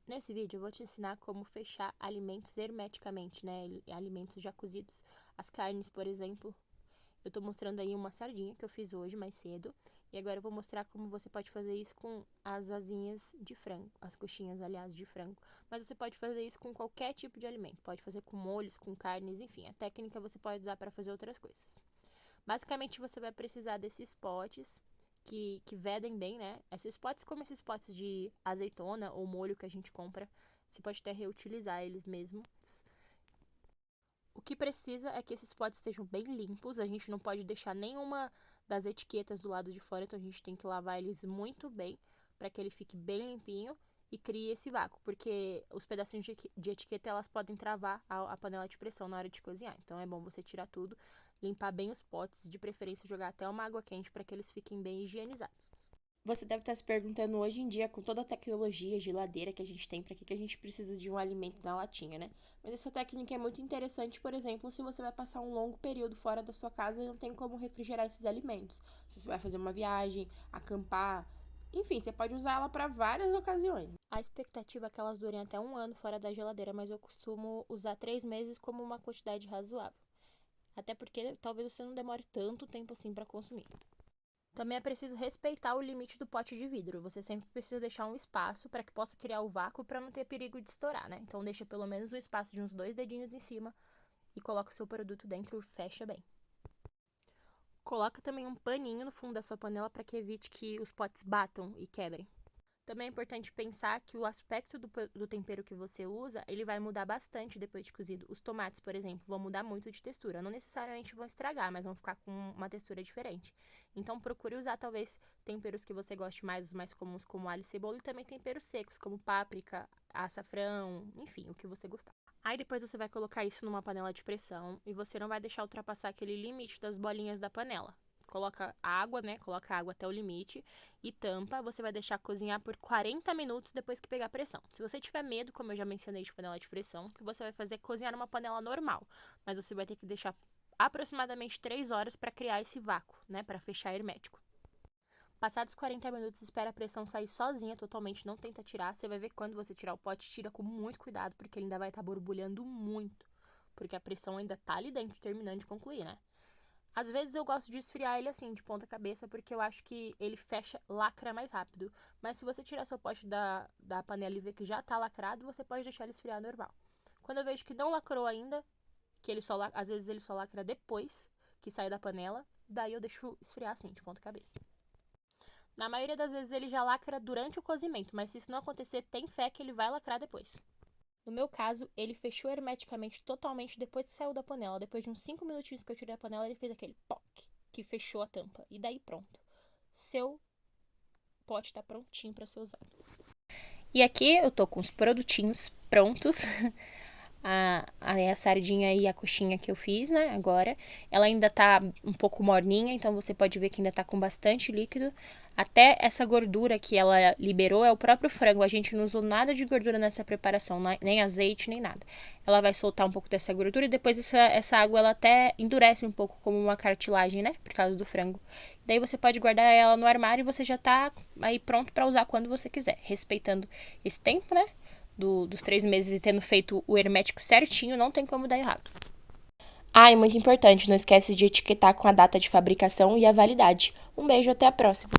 Nesse vídeo eu vou te ensinar como fechar alimentos hermeticamente, né? Alimentos já cozidos. As carnes, por exemplo. Eu tô mostrando aí uma sardinha que eu fiz hoje, mais cedo. E agora eu vou mostrar como você pode fazer isso com as asinhas de frango. As coxinhas, aliás, de frango. Mas você pode fazer isso com qualquer tipo de alimento. Pode fazer com molhos, com carnes, enfim. A técnica você pode usar para fazer outras coisas. Basicamente, você vai precisar desses potes que vedem bem, né? Esses potes, como esses potes de azeitona ou molho que a gente compra, você pode até reutilizar eles mesmos. O que precisa é que esses potes estejam bem limpos, a gente não pode deixar nenhuma das etiquetas do lado de fora, então a gente tem que lavar eles muito bem para que ele fique bem limpinho e crie esse vácuo, porque os pedacinhos de etiqueta elas podem travar a panela de pressão na hora de cozinhar. Então é bom você tirar tudo, limpar bem os potes, de preferência jogar até uma água quente para que eles fiquem bem higienizados. Você deve estar se perguntando hoje em dia, com toda a tecnologia, geladeira que a gente tem, para que a gente precisa de um alimento na latinha, né? Mas essa técnica é muito interessante, por exemplo, se você vai passar um longo período fora da sua casa e não tem como refrigerar esses alimentos. Se você vai fazer uma viagem, acampar, enfim, você pode usar ela para várias ocasiões. A expectativa é que elas durem até 1 ano fora da geladeira, mas eu costumo usar 3 meses como uma quantidade razoável. Até porque talvez você não demore tanto tempo assim para consumir. Também é preciso respeitar o limite do pote de vidro. Você sempre precisa deixar um espaço para que possa criar o vácuo para não ter perigo de estourar, né? Então deixa pelo menos um espaço de uns 2 dedinhos em cima e coloca o seu produto dentro e fecha bem. Coloca também um paninho no fundo da sua panela para que evite que os potes batam e quebrem. Também é importante pensar que o aspecto do tempero que você usa, ele vai mudar bastante depois de cozido. Os tomates, por exemplo, vão mudar muito de textura. Não necessariamente vão estragar, mas vão ficar com uma textura diferente. Então, procure usar, talvez, temperos que você goste mais, os mais comuns, como alho e cebola, e também temperos secos, como páprica, açafrão, enfim, o que você gostar. Aí depois você vai colocar isso numa panela de pressão e você não vai deixar ultrapassar aquele limite das bolinhas da panela. Coloca água, né? Coloca água até o limite e tampa. Você vai deixar cozinhar por 40 minutos depois que pegar pressão. Se você tiver medo, como eu já mencionei, de panela de pressão, o que você vai fazer é cozinhar numa panela normal. Mas você vai ter que deixar aproximadamente 3 horas para criar esse vácuo, né? Para fechar hermético. Passados 40 minutos, espera a pressão sair sozinha, totalmente, não tenta tirar. Você vai ver quando você tirar o pote, tira com muito cuidado, porque ele ainda vai estar borbulhando muito. Porque a pressão ainda tá ali dentro, terminando de concluir, né? Às vezes eu gosto de esfriar ele assim, de ponta cabeça, porque eu acho que ele fecha, lacra mais rápido. Mas se você tirar seu pote da panela e ver que já tá lacrado, você pode deixar ele esfriar normal. Quando eu vejo que não lacrou ainda, que ele só às vezes ele só lacra depois que sai da panela, daí eu deixo esfriar assim, de ponta cabeça. Na maioria das vezes ele já lacra durante o cozimento, mas se isso não acontecer, tem fé que ele vai lacrar depois. No meu caso, ele fechou hermeticamente totalmente depois que saiu da panela. Depois de uns 5 minutinhos que eu tirei a panela, ele fez aquele POC, que fechou a tampa. E daí pronto. Seu pote tá prontinho para ser usado. E aqui eu tô com os produtinhos prontos. A sardinha e a coxinha que eu fiz, né, agora. Ela ainda tá um pouco morninha, então você pode ver que ainda tá com bastante líquido. Até essa gordura que ela liberou é o próprio frango. A gente não usou nada de gordura nessa preparação, nem azeite, nem nada. Ela vai soltar um pouco dessa gordura e depois essa água ela até endurece um pouco como uma cartilagem, né, por causa do frango. Daí você pode guardar ela no armário e você já tá aí pronto para usar quando você quiser, respeitando esse tempo, né, dos 3 meses e tendo feito o hermético certinho, não tem como dar errado. Ah, e muito importante, não esquece de etiquetar com a data de fabricação e a validade. Um beijo, até a próxima!